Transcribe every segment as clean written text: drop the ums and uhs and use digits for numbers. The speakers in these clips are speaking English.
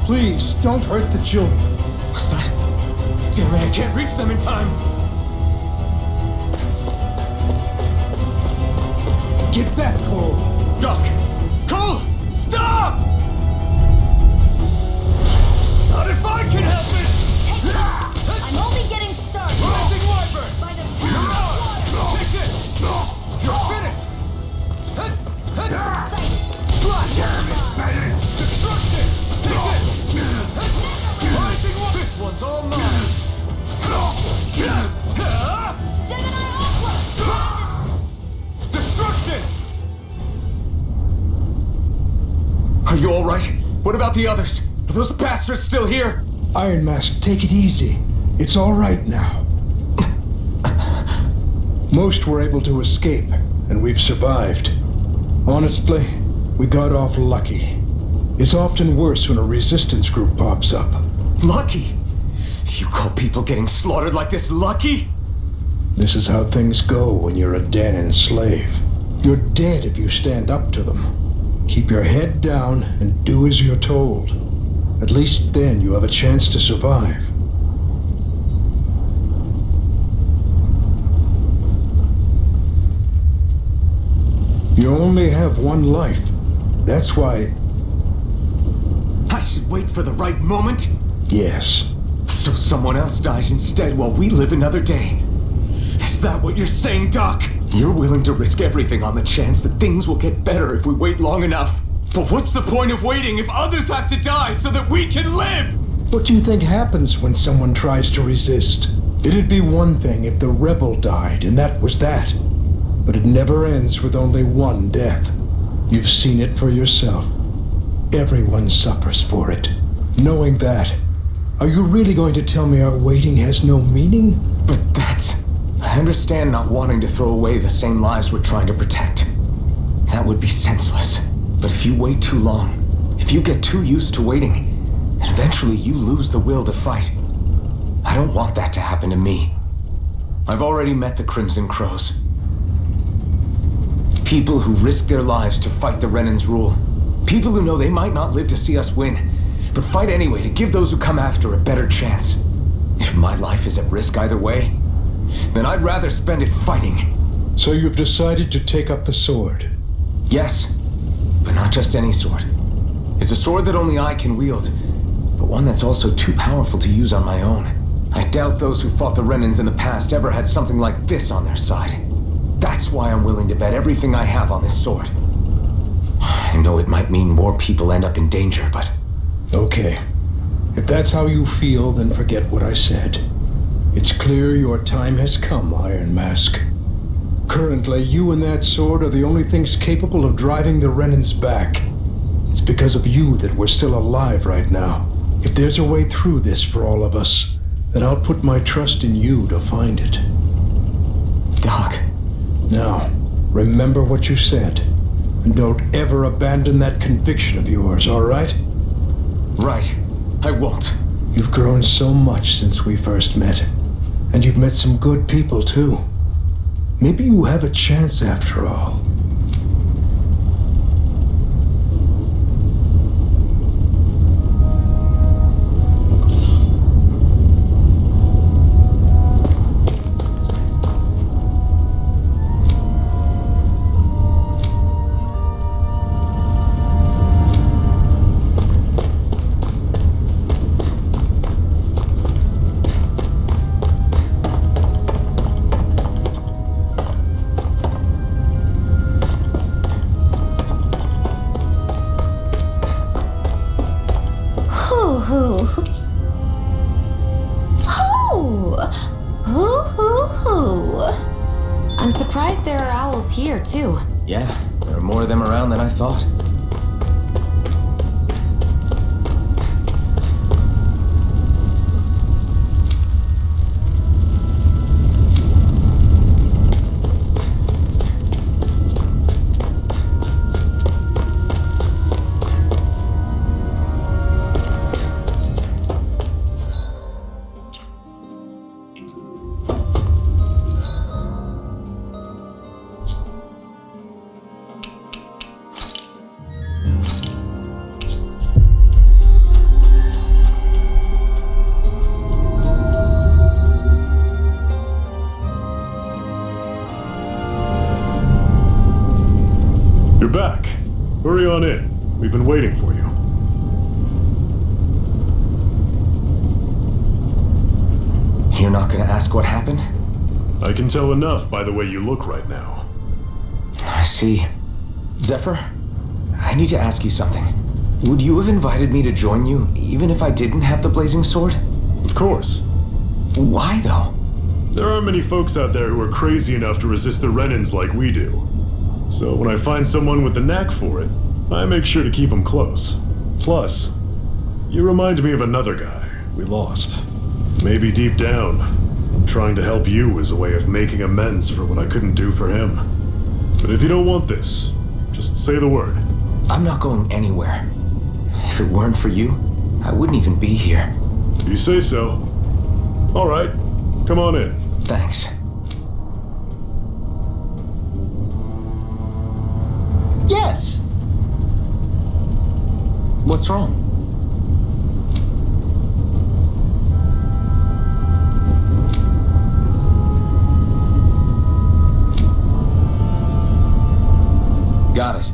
Please, don't hurt the children. What's that? Damn it, I can't reach them in time! Get back, Cole! Doc! Cole! Stop! Not if I can help it! I'm only getting started. Rising Wyvern! By the You're power on! of water. Take this! You're finished! Slash! Destruction! Take this! Rising Wyvern! This one's all mine! Gemini Aqua. Destruction! Are you alright? What about the others? Are those bastards still here? Iron Mask, take it easy. It's all right now. Most were able to escape, and we've survived. Honestly, we got off lucky. It's often worse when a resistance group pops up. Lucky? You call people getting slaughtered like this lucky? This is how things go when you're a Danon slave. You're dead if you stand up to them. Keep your head down and do as you're told. At least then you have a chance to survive. You only have one life. That's why... I should wait for the right moment? Yes. So someone else dies instead while we live another day. Is that what you're saying, Doc? You're willing to risk everything on the chance that things will get better if we wait long enough. But what's the point of waiting if others have to die so that we can live? What do you think happens when someone tries to resist? It'd be one thing if the rebel died, and that was that. But it never ends with only one death. You've seen it for yourself. Everyone suffers for it. Knowing that, are you really going to tell me our waiting has no meaning? But that's... I understand not wanting to throw away the same lives we're trying to protect. That would be senseless. But if you wait too long, if you get too used to waiting, then eventually you lose the will to fight. I don't want that to happen to me. I've already met the Crimson Crows. People who risk their lives to fight the Renan's rule. People who know they might not live to see us win, but fight anyway to give those who come after a better chance. If my life is at risk either way, then I'd rather spend it fighting. So you've decided to take up the sword? Yes, but not just any sword. It's a sword that only I can wield, but one that's also too powerful to use on my own. I doubt those who fought the Renans in the past ever had something like this on their side. That's why I'm willing to bet everything I have on this sword. I know it might mean more people end up in danger, but... Okay. If that's how you feel, then forget what I said. It's clear your time has come, Iron Mask. Currently, you and that sword are the only things capable of driving the Renans back. It's because of you that we're still alive right now. If there's a way through this for all of us, then I'll put my trust in you to find it. Doc. Now, remember what you said. And don't ever abandon that conviction of yours, all right? Right. I won't. You've grown so much since we first met. And you've met some good people, too. Maybe you have a chance after all. I'm surprised there are owls here, too. Yeah, there are more of them around than I thought. You're back. Hurry on in. We've been waiting for you. You're not gonna ask what happened? I can tell enough by the way you look right now. I see. Zephyr, I need to ask you something. Would you have invited me to join you, even if I didn't have the blazing sword? Of course. Why, though? There aren't many folks out there who are crazy enough to resist the Renans like we do. So when I find someone with the knack for it, I make sure to keep them close. Plus, you remind me of another guy we lost. Maybe deep down, I'm trying to help you as a way of making amends for what I couldn't do for him. But if you don't want this, just say the word. I'm not going anywhere. If it weren't for you, I wouldn't even be here. If you say so. All right, come on in. Thanks. Yes! What's wrong? Got it.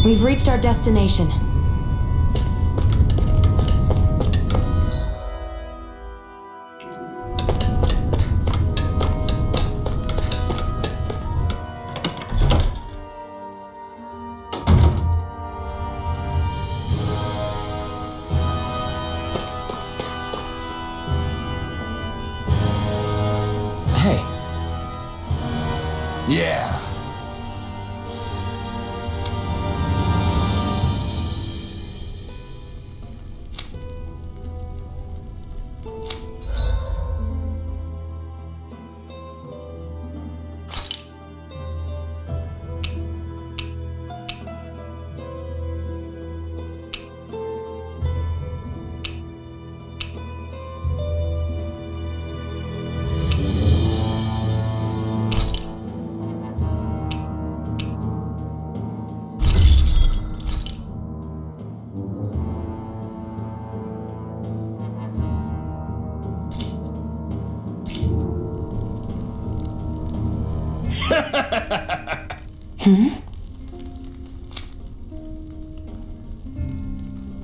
We've reached our destination. Hey. Yeah.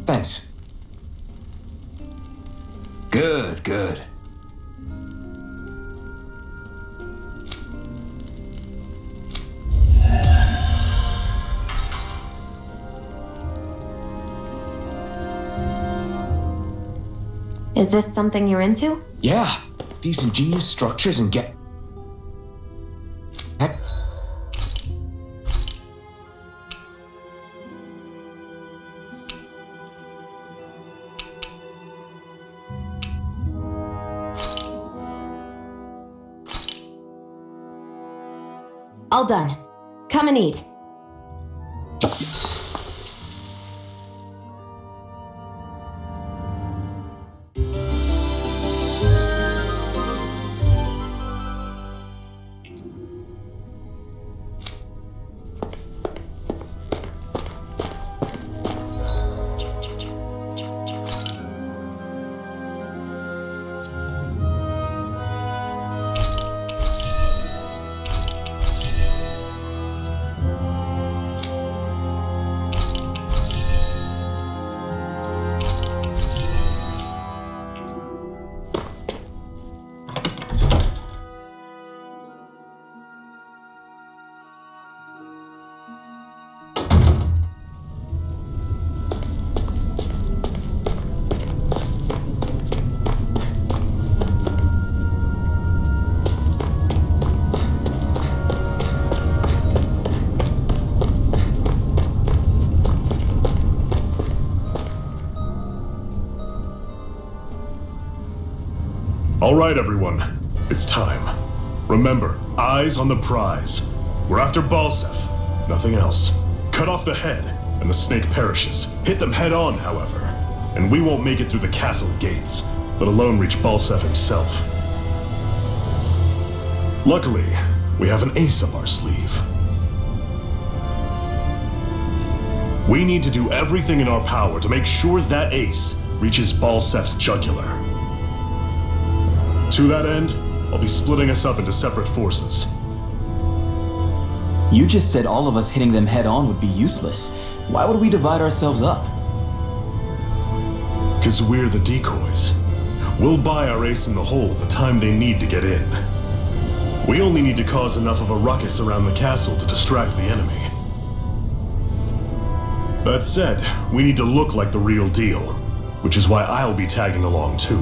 Thanks. Good, good. Is this something you're into? Yeah, these ingenious structures and get... All done. Come and eat. All right, everyone. It's time. Remember, eyes on the prize. We're after Balsef. Nothing else. Cut off the head, and the snake perishes. Hit them head on, however. And we won't make it through the castle gates, let alone reach Balsef himself. Luckily, we have an ace up our sleeve. We need to do everything in our power to make sure that ace reaches Balsef's jugular. To that end, I'll be splitting us up into separate forces. You just said all of us hitting them head-on would be useless. Why would we divide ourselves up? Because we're the decoys. We'll buy our ace in the hole the time they need to get in. We only need to cause enough of a ruckus around the castle to distract the enemy. That said, we need to look like the real deal, which is why I'll be tagging along too.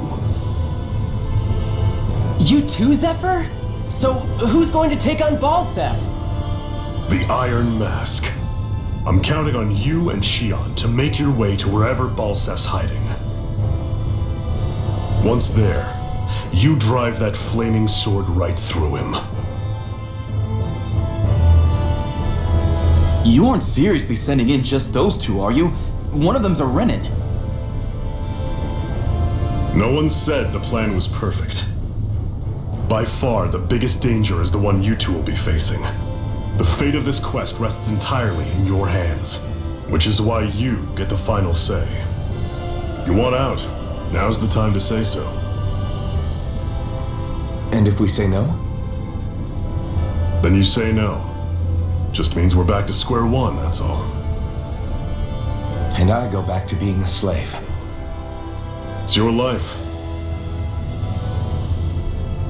You too, Zephyr? So who's going to take on Balsef? The Iron Mask. I'm counting on you and Shion to make your way to wherever Balsef's hiding. Once there, you drive that flaming sword right through him. You aren't seriously sending in just those two, are you? One of them's a Renin. No one said the plan was perfect. By far, the biggest danger is the one you two will be facing. The fate of this quest rests entirely in your hands, which is why you get the final say. You want out, now's the time to say so. And if we say no? Then you say no. Just means we're back to square one, that's all. And I go back to being a slave. It's your life.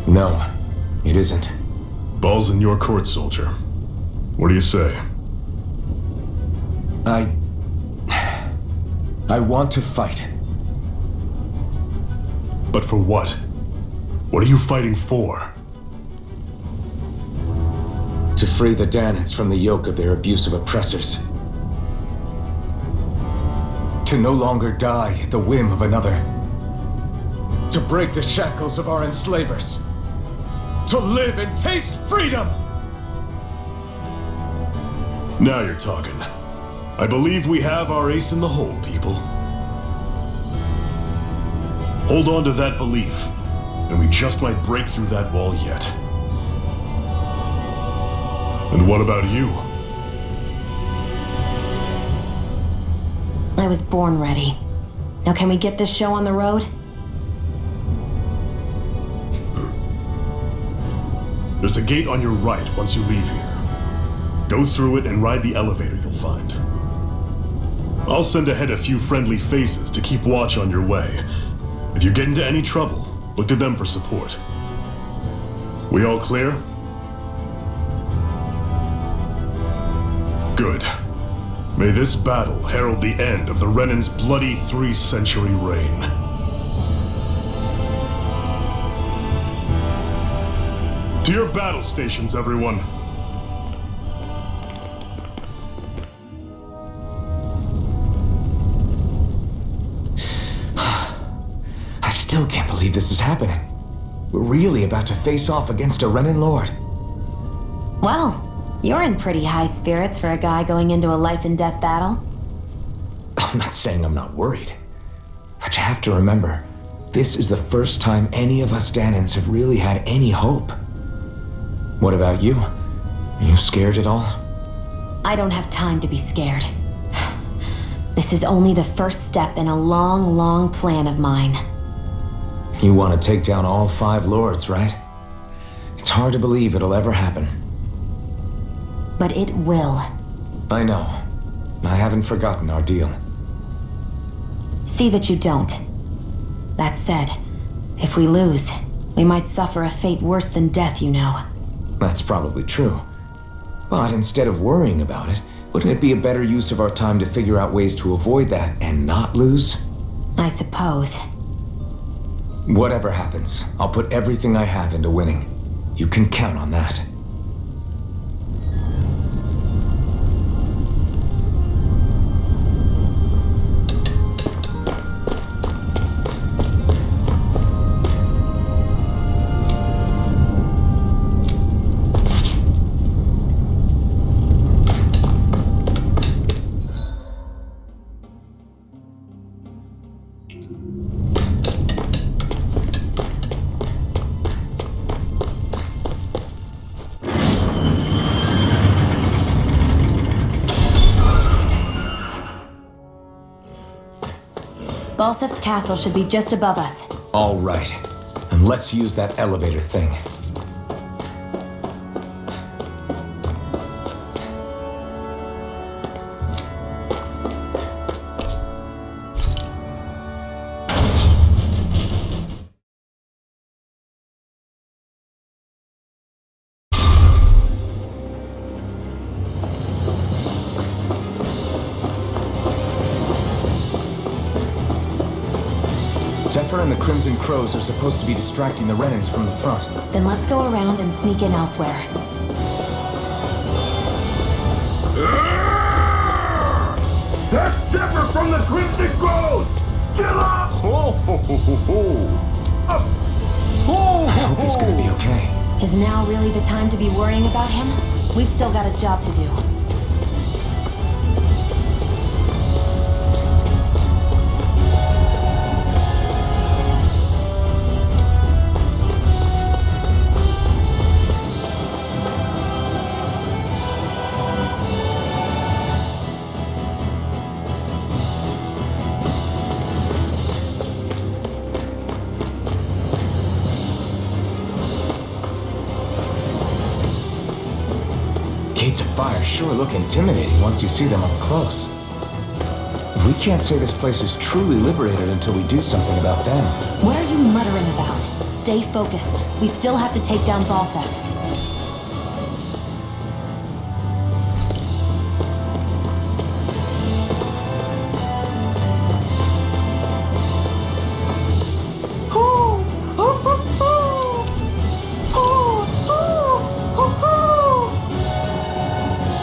No, it isn't. Ball's in your court, soldier. What do you say? I want to fight. But for what? What are you fighting for? To free the Danans from the yoke of their abusive oppressors. To no longer die at the whim of another. To break the shackles of our enslavers. To live and taste freedom! Now you're talking. I believe we have our ace in the hole, people. Hold on to that belief, and we just might break through that wall yet. And what about you? I was born ready. Now can we get this show on the road? There's a gate on your right once you leave here. Go through it and ride the elevator you'll find. I'll send ahead a few friendly faces to keep watch on your way. If you get into any trouble, look to them for support. We all clear? Good. May this battle herald the end of the Renin's bloody 3-century reign. To your battle stations, everyone. I still can't believe this is happening. We're really about to face off against a Renin Lord. Well, you're in pretty high spirits for a guy going into a life and death battle. I'm not saying I'm not worried. But you have to remember, this is the first time any of us Danans have really had any hope. What about you? Are you scared at all? I don't have time to be scared. This is only the first step in a long, long plan of mine. You want to take down all 5 lords, right? It's hard to believe it'll ever happen. But it will. I know. I haven't forgotten our deal. See that you don't. That said, if we lose, we might suffer a fate worse than death, you know. That's probably true. But instead of worrying about it, wouldn't it be a better use of our time to figure out ways to avoid that and not lose? I suppose. Whatever happens, I'll put everything I have into winning. You can count on that. Balsef's castle should be just above us. All right. And let's use that elevator thing. Zephyr and the Crimson Crows are supposed to be distracting the Renans from the front. Then let's go around and sneak in elsewhere. That's Zephyr from the Crimson Crows! Get up! I hope he's gonna be okay. Is now really the time to be worrying about him? We've still got a job to do. Gates of fire sure look intimidating once you see them up close. We can't say this place is truly liberated until we do something about them. What are you muttering about? Stay focused. We still have to take down Balsef.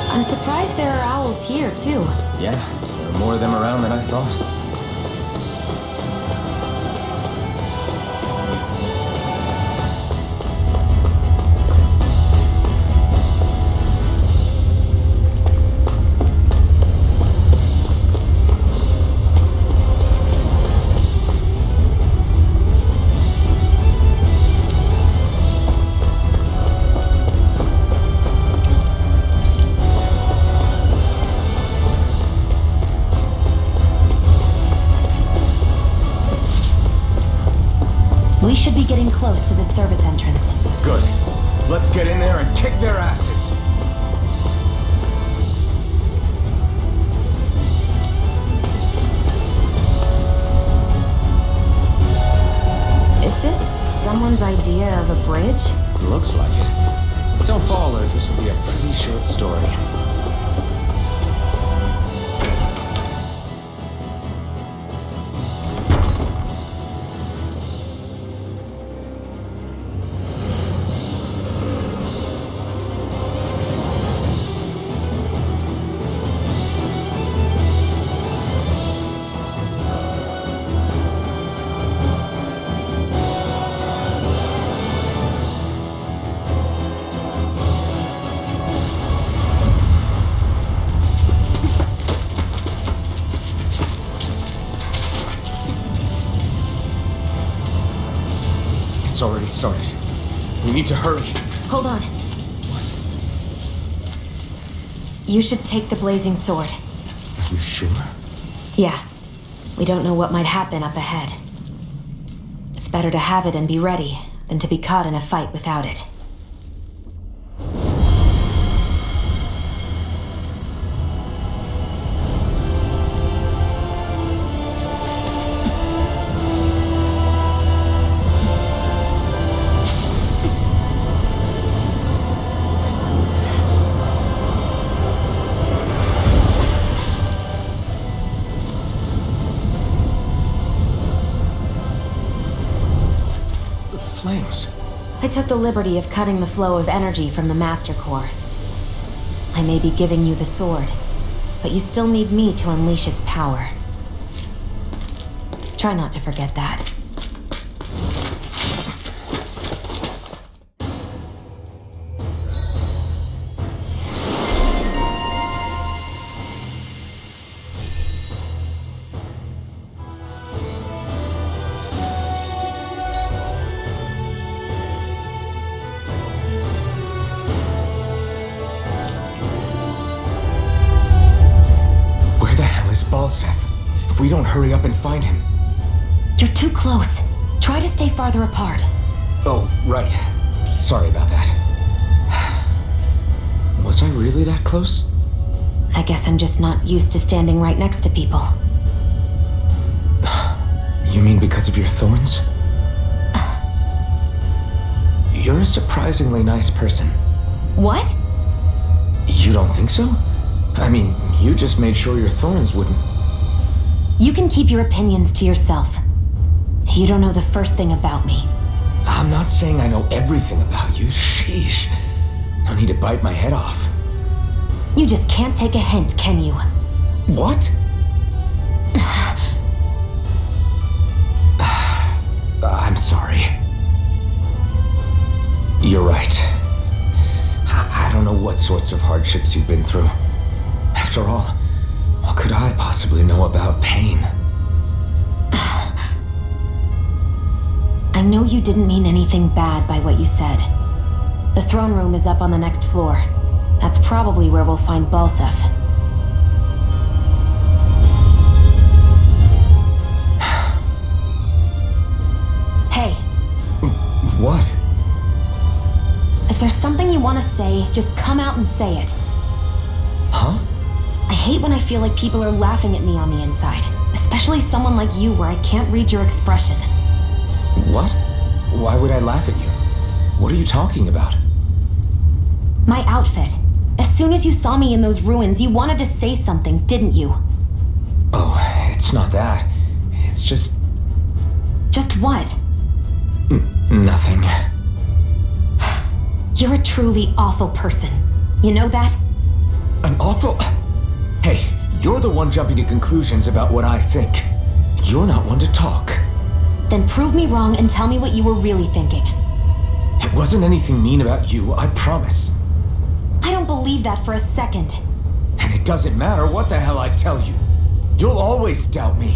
I'm surprised there are owls here, too. Yeah, there are more of them around than I thought. We should be getting close to the service entrance. Good. Let's get in there and kick their asses. Is this someone's idea of a bridge? Looks like it. Don't fall or this will be a pretty short story. It's already started. We need to hurry. Hold on. What? You should take the blazing sword. Are you sure? Yeah. We don't know what might happen up ahead. It's better to have it and be ready than to be caught in a fight without it. Flames. I took the liberty of cutting the flow of energy from the Master Core. I may be giving you the sword, but you still need me to unleash its power. Try not to forget that. Balsef. If we don't hurry up and find him, You're too close. Try to stay farther apart. Oh, right. Sorry about that. Was I really that close? I guess I'm just not used to standing right next to people. You mean because of your thorns? You're a surprisingly nice person. What? You don't think so? I mean, you just made sure your thorns wouldn't... You can keep your opinions to yourself. You don't know the first thing about me. I'm not saying I know everything about you. Sheesh. No need to bite my head off. You just can't take a hint, can you? What? I'm sorry. You're right. I don't know what sorts of hardships you've been through. After all, what could I possibly know about pain? I know you didn't mean anything bad by what you said. The throne room is up on the next floor. That's probably where we'll find Balsef. Hey. What? If there's something you want to say, just come out and say it. Huh? I hate when I feel like people are laughing at me on the inside. Especially someone like you where I can't read your expression. What? Why would I laugh at you? What are you talking about? My outfit. As soon as you saw me in those ruins, you wanted to say something, didn't you? Oh, it's not that. It's just... Just what? Nothing. You're a truly awful person. You know that? An awful... Hey, you're the one jumping to conclusions about what I think. You're not one to talk. Then prove me wrong and tell me what you were really thinking. It wasn't anything mean about you, I promise. I don't believe that for a second. And it doesn't matter what the hell I tell you. You'll always doubt me.